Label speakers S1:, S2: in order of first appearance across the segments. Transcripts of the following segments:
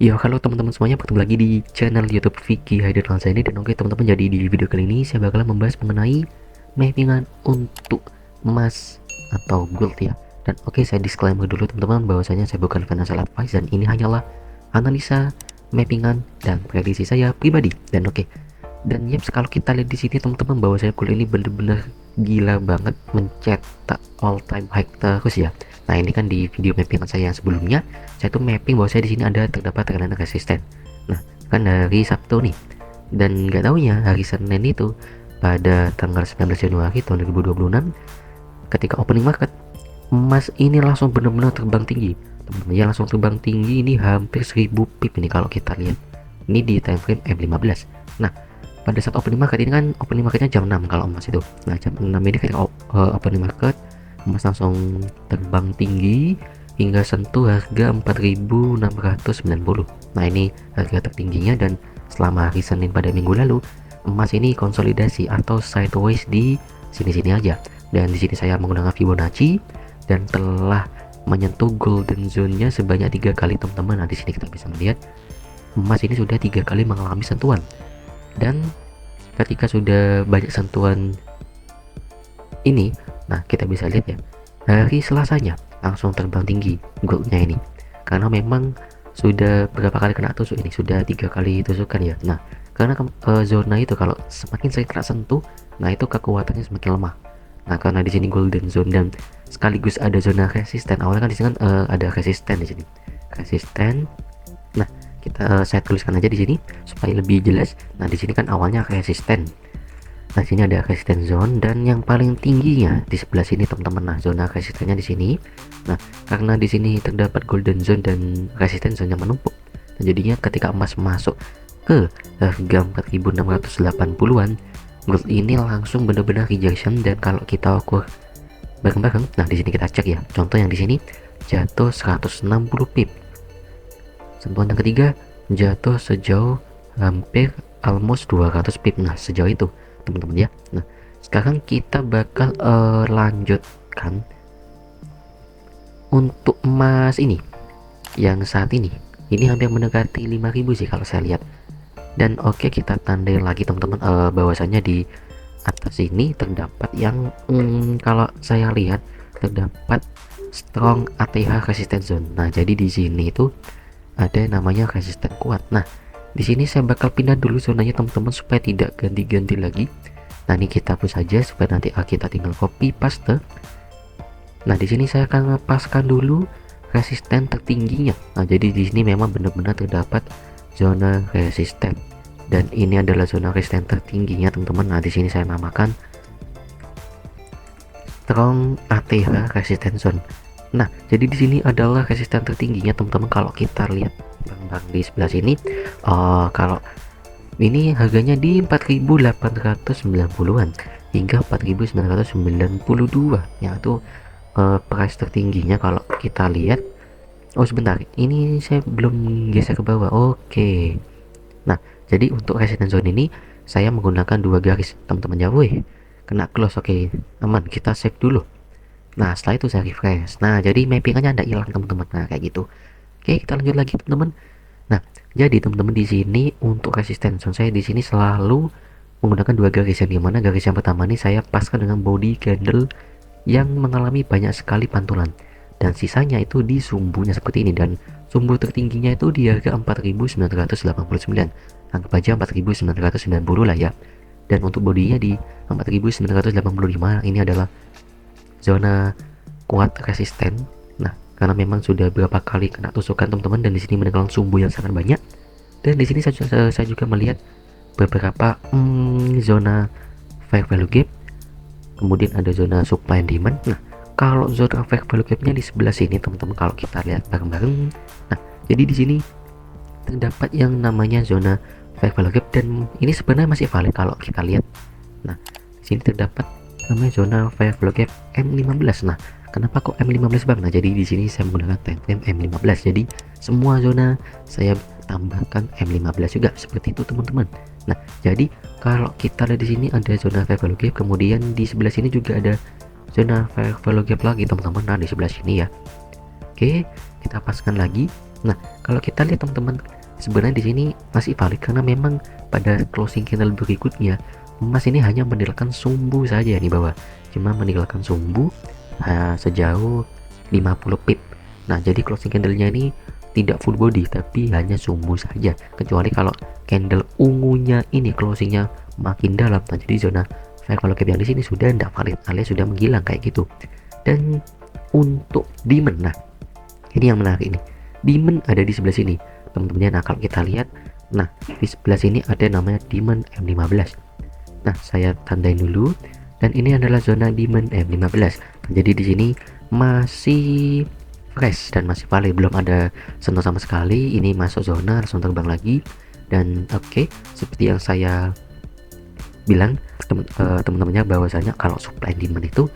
S1: Ya, halo teman-teman semuanya, bertemu lagi di channel YouTube Vicky Haiderlansa ini. Dan oke teman-teman, jadi di video kali ini saya bakal membahas mengenai mappingan untuk emas atau gold ya. Dan oke, saya disclaimer dulu teman-teman bahwasanya saya bukan financial advice dan ini hanyalah analisa mappingan dan prediksi saya pribadi. Dan oke, dan yep, kalau kita lihat di sini teman-teman, bahwa saya kuliah ini bener-bener gila banget mencetak all time high terus ya. Nah, ini kan di video mapping saya yang sebelumnya, saya tuh mapping bahwa saya di sini ada terdapat tekanan resisten. Nah, kan hari Sabtu nih. Dan nggak taunya hari Senin itu pada tanggal 19 Januari tahun 2026 ketika opening market, emas ini langsung benar-benar terbang tinggi. Teman-teman ya, langsung terbang tinggi, ini hampir 1000 pip ini kalau kita lihat. Ini di time frame M15. Nah, pada saat opening market ini kan opening marketnya jam 6 kalau emas itu. Nah, jam 6 ini ketika opening market, emas langsung terbang tinggi hingga sentuh harga 4.690. Nah, ini harga tertingginya. Dan selama hari Senin pada minggu lalu, emas ini konsolidasi atau sideways di sini-sini aja. Dan di sini saya menggunakan Fibonacci dan telah menyentuh golden zone-nya sebanyak 3 kali teman-teman. Nah, di sini kita bisa melihat emas ini sudah 3 kali mengalami sentuhan. Dan ketika sudah banyak sentuhan ini, nah kita bisa lihat ya, hari Selasanya langsung terbang tinggi goldnya ini, karena memang sudah berapa kali kena tusuk ini, sudah 3 kali tusukan ya. Nah, karena zona itu kalau semakin sering kena sentuh, nah itu kekuatannya semakin lemah. Nah, karena di sini golden zone dan sekaligus ada zona resisten. Awalnya kan di sini kan ada resisten di sini, resisten. Nah, kita saya tuliskan aja di sini supaya lebih jelas. Nah, di sini kan awalnya resisten. Nah, sini ada resisten zone dan yang paling tingginya di sebelah sini teman-teman. Nah, zona resistennya di sini. Nah, karena di sini terdapat golden zone dan resisten zone yang menumpuk. Nah, jadinya ketika emas masuk ke harga 4680-an, gold ini langsung benar-benar rejection. Dan kalau kita ukur bareng-bareng, nah di sini kita cek ya. Contoh yang di sini jatuh 160 pip. Sentuhan yang ketiga jatuh sejauh hampir almost 200 pip. Nah, sejauh itu teman-teman ya. Nah, sekarang kita bakal lanjutkan untuk emas ini yang saat ini hampir mendekati 5000 sih kalau saya lihat. Dan oke, kita tandai lagi teman-teman, bahwasannya di atas ini terdapat yang kalau saya lihat terdapat strong ATH resistance zone. Nah, jadi di sini itu ada namanya resisten kuat. Nah, di sini saya bakal pindah dulu zonanya teman-teman supaya tidak ganti-ganti lagi. Nah, ini kita hapus saja supaya nanti kita tinggal copy paste. Nah, di sini saya akan lepaskan dulu resisten tertingginya. Nah, jadi di sini memang benar-benar terdapat zona resisten dan ini adalah zona resisten tertingginya teman-teman. Nah, di sini saya namakan strong ATH resistance zone. Nah, jadi di sini adalah resisten tertingginya teman-teman. Kalau kita lihat bang di sebelah sini, kalau ini harganya di 4890-an hingga 4992 yang itu price tertingginya. Kalau kita lihat, oh sebentar, ini saya belum geser ke bawah. Oke. Nah, jadi untuk resistance zone ini saya menggunakan 2 garis teman-teman ya. Wih, kena close. Oke, aman, kita save dulu. Nah, setelah itu saya refresh. Nah, jadi mappingannya ada hilang teman-teman. Nah, kayak gitu. Oke, kita lanjut lagi teman-teman. Nah, jadi teman-teman di sini untuk resistance zone saya di sini selalu menggunakan 2 garis, yang dimana garis yang pertama ini saya paskan dengan body candle yang mengalami banyak sekali pantulan, dan sisanya itu di sumbunya seperti ini. Dan sumbu tertingginya itu di harga 4989, anggap aja 4990 lah ya. Dan untuk bodinya di 4985, ini adalah zona kuat resisten. Nah, karena memang sudah berapa kali kena tusukan teman-teman, dan di sini menekan sumbu yang sangat banyak. Dan di sini saya juga melihat beberapa zona fair value gap, kemudian ada zona supply and demand. Nah, kalau zona fair value gapnya di sebelah sini teman-teman, kalau kita lihat bareng-bareng, nah jadi di sini terdapat yang namanya zona fair value gap, dan ini sebenarnya masih valid kalau kita lihat. Nah, di sini terdapat namanya zona fair value gap M15. Nah, kenapa kok M15 bang? Nah, jadi di sini saya menggunakan time frame M15, jadi semua zona saya tambahkan M15 juga seperti itu teman-teman. Nah, jadi kalau kita lihat di sini ada zona fair value gap, kemudian di sebelah sini juga ada zona fair value gap lagi teman-teman. Nah, di sebelah sini ya. Oke, kita paskan lagi. Nah, kalau kita lihat teman-teman, sebenarnya di sini masih valid karena memang pada closing candle berikutnya emas ini hanya meninggalkan sumbu saja di bawah, cuma meninggalkan sumbu sejauh 50 pip. Nah, jadi closing candlenya ini tidak full body tapi hanya sumbu saja, kecuali kalau candle ungunya ini closingnya makin dalam. Nah, jadi zona fair value gap yang di sini sudah tidak valid alias sudah menghilang kayak gitu. Dan untuk demand, nah ini yang menarik ini, demand ada di sebelah sini teman-temannya. Nah, kalau kita lihat, nah di sebelah sini ada namanya demand M15. Nah, saya tandain dulu, dan ini adalah zona demand M15. Jadi di sini masih fresh dan masih valid, belum ada sentuh sama sekali. Ini masuk zona langsung terbang lagi. Dan oke, seperti yang saya bilang teman-temannya, bahwasanya kalau supply demand itu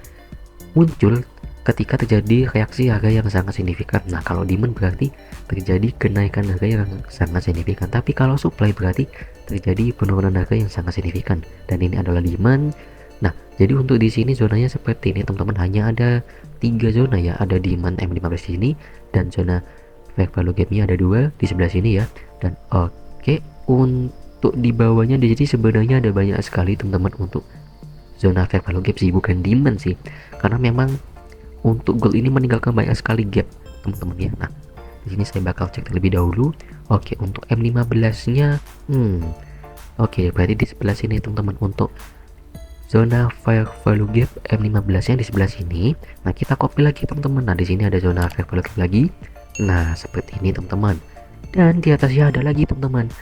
S1: muncul ketika terjadi reaksi harga yang sangat signifikan. Nah, kalau demand berarti terjadi kenaikan harga yang sangat signifikan, tapi kalau supply berarti terjadi penurunan harga yang sangat signifikan. Dan ini adalah demand. Nah, jadi untuk di sini zonanya seperti ini teman-teman, hanya ada 3 zona ya, ada demand M15 di sini, dan zona fair value gap-nya ada 2 di sebelah sini ya. Dan oke, untuk di bawahnya di sini sebenarnya ada banyak sekali teman-teman untuk zona fair value gap sih, bukan demand sih, karena memang untuk gold ini meninggalkan banyak sekali gap teman-teman ya. Nah, di sini saya bakal cek terlebih dahulu. Oke, untuk M15 nya oke, berarti di sebelah sini teman-teman untuk zona fair value gap M15 yang di sebelah sini. Nah, kita copy lagi teman-teman. Nah, di sini ada zona fair value gap lagi. Nah, seperti ini teman-teman, dan di atasnya ada lagi teman-teman.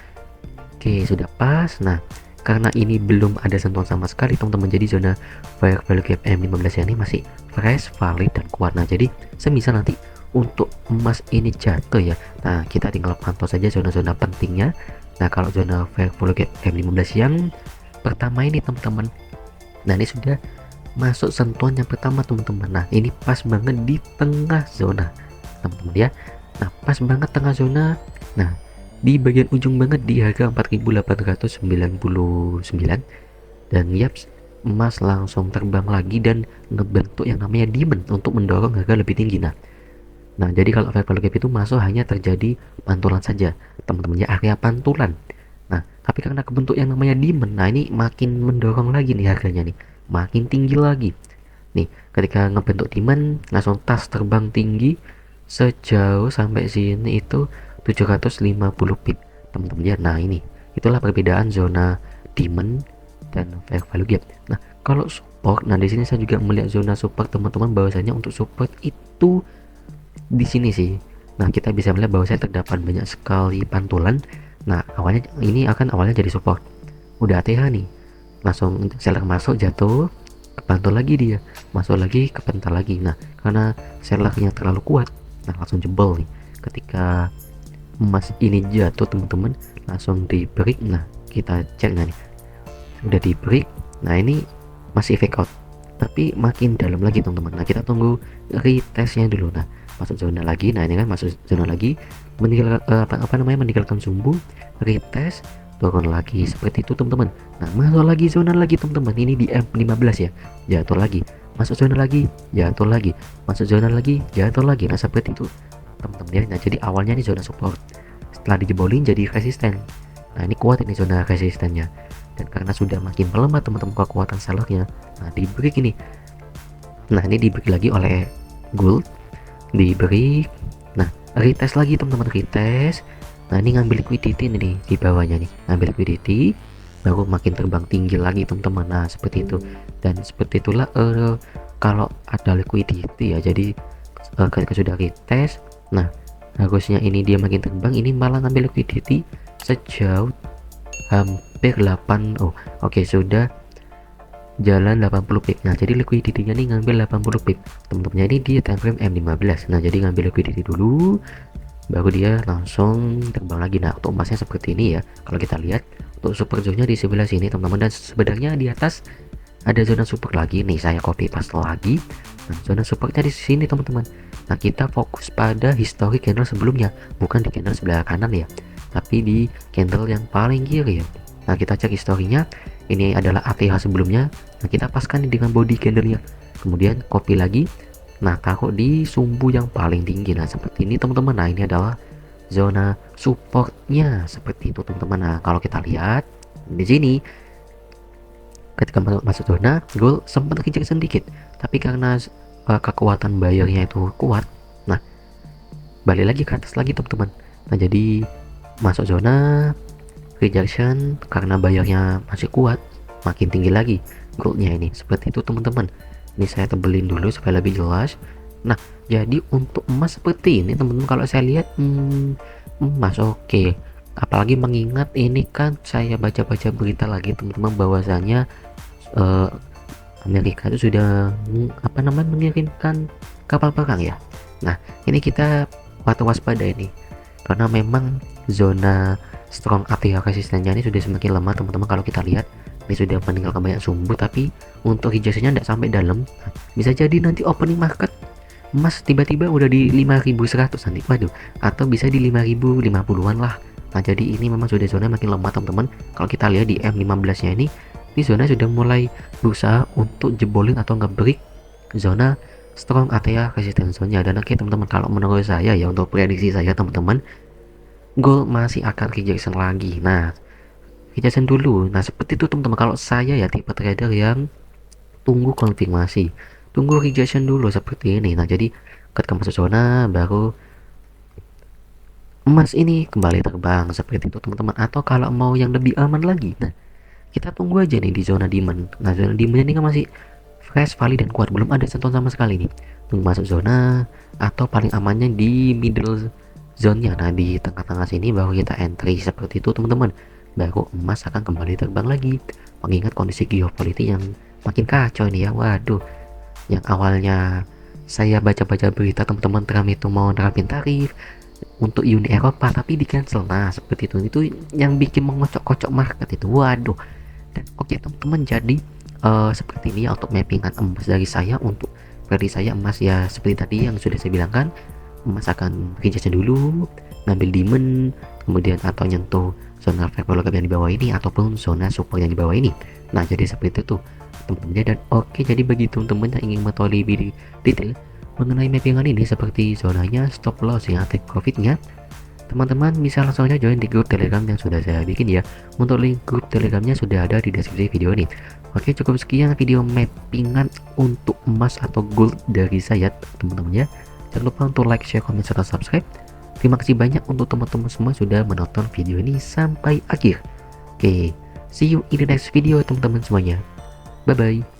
S1: Oke, sudah pas. Nah, karena ini belum ada sentuhan sama sekali teman-teman, jadi zona fair value gap M15 ini masih fresh, valid, dan kuat. Nah, jadi semisal nanti untuk emas ini jatuh ya, nah kita tinggal pantau saja zona-zona pentingnya. Nah, kalau zona fair value gap M15 yang pertama ini teman-teman, nah ini sudah masuk sentuhan yang pertama teman-teman. Nah, ini pas banget di tengah zona teman-teman ya. Nah, pas banget tengah zona. Nah, di bagian ujung banget di harga 4.899, dan yaps, emas langsung terbang lagi dan ngebentuk yang namanya demand untuk mendorong harga lebih tinggi. Nah, jadi kalau fair value gap itu masuk hanya terjadi pantulan saja teman-teman ya, area pantulan. Nah, tapi karena kebentuk yang namanya demand, nah ini makin mendorong lagi nih harganya nih, makin tinggi lagi nih. Ketika ngebentuk demand langsung tas terbang tinggi sejauh sampai sini itu 750 pip teman-teman ya. Nah, ini itulah perbedaan zona demand dan fair value gap. Nah, kalau support, nah di sini saya juga melihat zona support teman-teman, bahwasanya untuk support itu di sini sih. Nah, kita bisa melihat bahwasanya terdapat banyak sekali pantulan. Nah, awalnya jadi support, udah ATH nih, langsung seller masuk, jatuh, kepantul lagi, dia masuk lagi, kepental lagi. Nah, karena sellernya terlalu kuat, nah langsung jebol nih. Ketika emas ini jatuh teman-teman, langsung di break. Nah, kita cek, nah nih udah di break. Nah, ini masih fake out tapi makin dalam lagi teman-teman. Nah, kita tunggu retestnya dulu. Nah, masuk zona lagi. Nah, ini kan masuk zona lagi, meninggalkan sumbu, retest, turun lagi seperti itu teman-teman. Nah, masuk lagi zona lagi teman-teman, ini di M15 ya, jatuh lagi, masuk zona lagi, jatuh lagi, masuk zona lagi, jatuh lagi. Nah, seperti itu teman-teman ya. Nah, jadi awalnya ini zona support, setelah dijebolin jadi resisten. Nah, ini kuat ini zona resistennya, dan karena sudah makin melemah teman-teman kekuatan sellernya, nah di break ini. Nah, ini di break lagi oleh gold, di break. Nah, retest lagi teman-teman, retest. Nah, ini ngambil liquidity nih di bawahnya nih, ngambil liquidity, baru makin terbang tinggi lagi teman-teman. Nah, seperti itu. Dan seperti itulah kalau ada liquidity ya, jadi ketika sudah retest, nah harusnya ini dia makin terbang, ini malah ngambil liquidity sejauh hampir 8, oke, sudah jalan 80 pip. Nah, jadi liquidity-nya nih ngambil 80 pip teman-teman. Ini dia time frame M15. Nah, jadi ngambil liquidity dulu, baru dia langsung terbang lagi. Nah, untuk emasnya seperti ini ya. Kalau kita lihat untuk super zone-nya di sebelah sini teman-teman, dan sebenarnya di atas ada zona support lagi nih, saya copy paste lagi. Nah, zona supportnya di sini teman-teman. Nah, kita fokus pada historic candle sebelumnya, bukan di candle sebelah kanan ya, tapi di candle yang paling kiri ya. Nah, kita cek historinya, ini adalah ATH sebelumnya. Nah, kita paskan dengan body candlenya, kemudian copy lagi. Nah, taruh di sumbu yang paling tinggi. Nah, seperti ini teman-teman. Nah, ini adalah zona supportnya seperti itu teman-teman. Nah kalau kita lihat di sini ketika masuk zona gold sempat kejek sedikit, tapi karena kekuatan bayarnya itu kuat, nah balik lagi ke atas lagi teman-teman. Nah jadi masuk zona rejection karena bayarnya masih kuat, makin tinggi lagi goldnya ini seperti itu teman-teman. Ini saya tebelin dulu supaya lebih jelas. Nah jadi untuk emas seperti ini teman-teman, kalau saya lihat emas oke. Apalagi mengingat ini kan saya baca-baca berita lagi teman-teman bahwasanya Amerika itu sudah mengirimkan kapal perang ya. Nah ini kita patut waspada ini karena memang zona strong area resistennya ini sudah semakin lemah teman-teman. Kalau kita lihat ini sudah meninggalkan banyak sumbu, tapi untuk rejection-nya tidak sampai dalam. Nah, bisa jadi nanti opening market emas tiba-tiba udah di 5.100 nanti, waduh, atau bisa di 5.050-an lah. Nah jadi ini memang sudah zona makin lemah teman-teman. Kalau kita lihat di M15 nya ini zona sudah mulai berusaha untuk jebolin atau ngebreak zona strong area resistance zone-nya. Dan oke teman-teman, kalau menurut saya ya, untuk prediksi saya teman-teman, gold masih akan rejection lagi. Nah rejection dulu, nah seperti itu teman-teman. Kalau saya ya tipe trader yang tunggu konfirmasi, tunggu rejection dulu seperti ini. Nah jadi ketika masuk zona baru emas ini kembali terbang seperti itu teman-teman. Atau kalau mau yang lebih aman lagi, nah kita tunggu aja nih di zona demand. Nah zona demand ini kan masih fresh, valid, dan kuat, belum ada sentuhan sama sekali nih. Tunggu masuk zona, atau paling amannya di middle zone nya. Nah di tengah-tengah sini baru kita entry seperti itu teman-teman. Baru emas akan kembali terbang lagi, mengingat kondisi geopolitik yang makin kacau ini ya. Waduh, yang awalnya saya baca-baca berita teman-teman Trump itu mau nerapin tarif untuk Uni Eropa tapi di cancel. Nah seperti itu yang bikin mengocok-kocok market itu. Waduh. Dan oke teman-teman, jadi seperti ini ya untuk mappingan emas dari saya. Untuk prediksi saya emas ya seperti tadi yang sudah saya bilang kan, emas akan rejection dulu, ngambil demand, kemudian atau nyentuh zona favorable yang di bawah ini ataupun zona support yang di bawah ini. Nah jadi seperti itu teman-teman. Dan oke, jadi bagi teman-teman yang ingin mengetahui lebih detail mengenai mappingan ini seperti zonanya, stop loss ya, take profitnya, teman-teman bisa langsung aja join di grup telegram yang sudah saya bikin ya. Untuk link grup telegramnya sudah ada di deskripsi video ini. Oke, cukup sekian video mappingan untuk emas atau gold dari saya teman-teman ya. Jangan lupa untuk like, share, komen, serta subscribe. Terima kasih banyak untuk teman-teman semua sudah menonton video ini sampai akhir. Oke, see you in the next video teman-teman semuanya. Bye bye.